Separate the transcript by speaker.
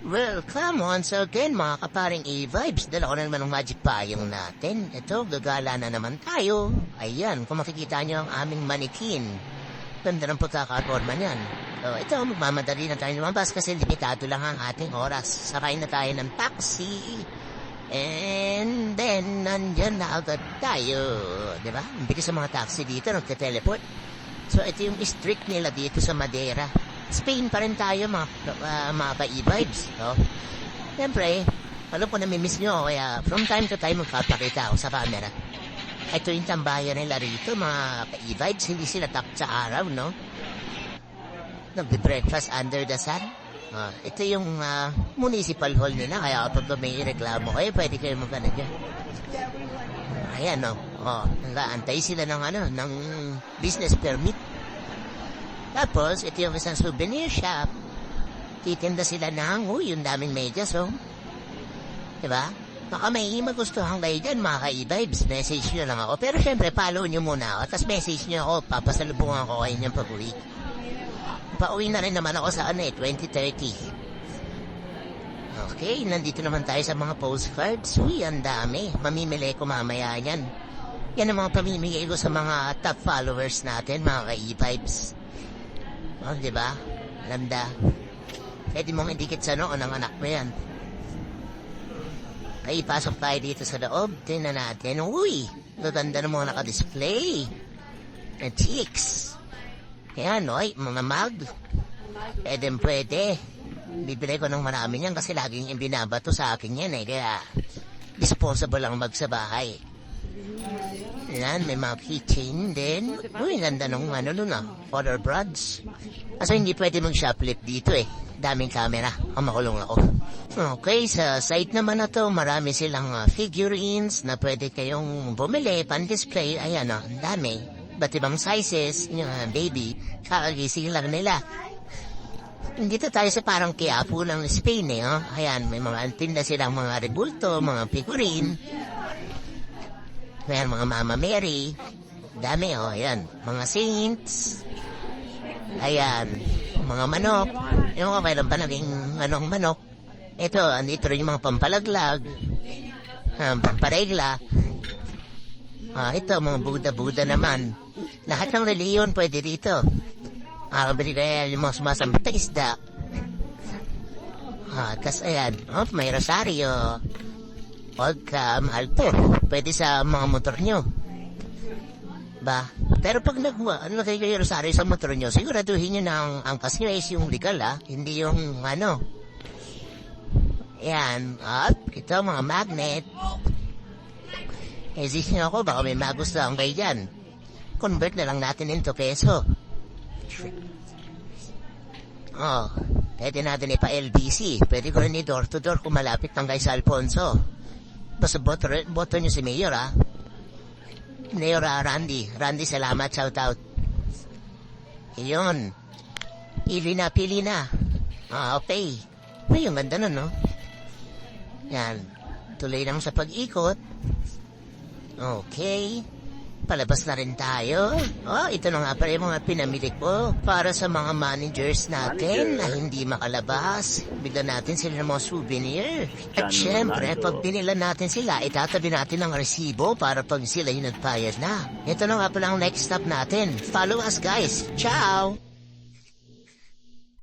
Speaker 1: Welcome once again mga kaparing E-Vibes. Dala ko na naman ng magic payong natin. Ito, gagala na naman tayo. Ayan, kung makikita nyo ang aming manikin. Ganda ng pagkakaporma niyan. So, ito, magmamadali na tayo lumabas kasi limitado lang ang ating oras. Sakay na tayo ng taxi. And then, nandyan na agad tayo. Diba? Ang bilis sa mga taxi dito, nagte-teleport. So, ito yung district nila dito sa Madeira. Spain pa rin tayo mga ka-E-Vibes. No? Siyempre, alam ko namimiss nyo, kaya from time to time magpapakita ako sa camera. Ito yung tambayan nila rito, mga ka-E-Vibes, hindi sila tak sa araw, no? Nagbe-breakfast under the sun. Ito yung municipal hall nila, kaya kapag may reklamo kayo, pwede kayo magkana dyan. Ayan, no? Nag-aantay sila ng business permit. Tapos, ito yung isang souvenir shop. Titinda sila ng, yung daming medyas, oh. Diba? Baka may magustuhan kayo dyan, mga ka-E-Vibes. Message nyo lang ako. Pero syempre, follow nyo muna ako. Tapos message nyo ako, papasalubungan ko kayo niyang pag-uwi. Pa-uwi na rin naman ako sa 2030. Okay, nandito naman tayo sa mga postcards. Uy, ang dami. Mamimili ko mamaya yan. Yan ang mga pamimigay ko sa mga top followers natin, mga ka-E-Vibes. Diba? Landa. Pwede mong indikit sa noon ang anak mo yan. Okay, pasok tayo dito sa loob. Tingnan natin. Uy! Gaganda ng mga naka-display. Na chicks. Ayan, oy, mga mag. Pwede. Bibili ko ng marami niyan kasi laging binabato sa akin yan eh. Kaya disposable lang mag sa bahay. Yan, may mga keychain din. Uy, ganda nung color bronze. Kaso hindi pwede mag-shoplift dito eh. Daming camera. Makulong ako. Okay, sa site naman na to, marami silang figurines na pwede kayong bumili, pan-display. Ayan o, ang dami. Ba't ibang sizes, yung baby, kakagising lang nila. Dito tayo sa parang Quiapo ng Spain eh. Oh. Ayan, may mga tinda silang mga rebulto, mga figurine. Ayan, mga Mama Mary. Dami, ayan. Mga saints. Ayan, mga manok. Yung kailan pa naging manok. Ito, andito rin yung mga pampalaglag. Pamparegla. Ito, mga Buddha naman. Lahat ng reliyon pwede dito. Kabili kaya yung mga sumasambit na isda. Kasi ayan, may rosaryo. Huwag ka mahal to. Pwede sa mga motor nyo. Ba? Pero pag kayo yung rosaryo sa motor nyo, siguraduhin nyo na ang angkas nyo is yung legal, hindi yung Yan. At ito, mga magnet. Exist nyo ako, baka may magustuhan kayo dyan. Convert na lang natin into peso. Pwede natin ipa-LBC. Pwede ko rin door to door kung malapit lang kayo sa Alfonso. Basta boto nyo si Mayor, Mayor Randy. Randy, salamat, shout out. Iyon. Pili na. Okay. May yung ganda nun, no? Yan. Tuloy lang sa pag-ikot. Okay. Palabas na rin tayo. Ito na nga pala yung mga pinamili ko para sa mga managers natin na hindi makalabas. Bigyan natin sila ng mga souvenir. At syempre, pag binila natin sila, itatabi natin ang resibo para pag sila yung nagpayad na. Ito na nga pala ang next stop natin. Follow us, guys. Ciao!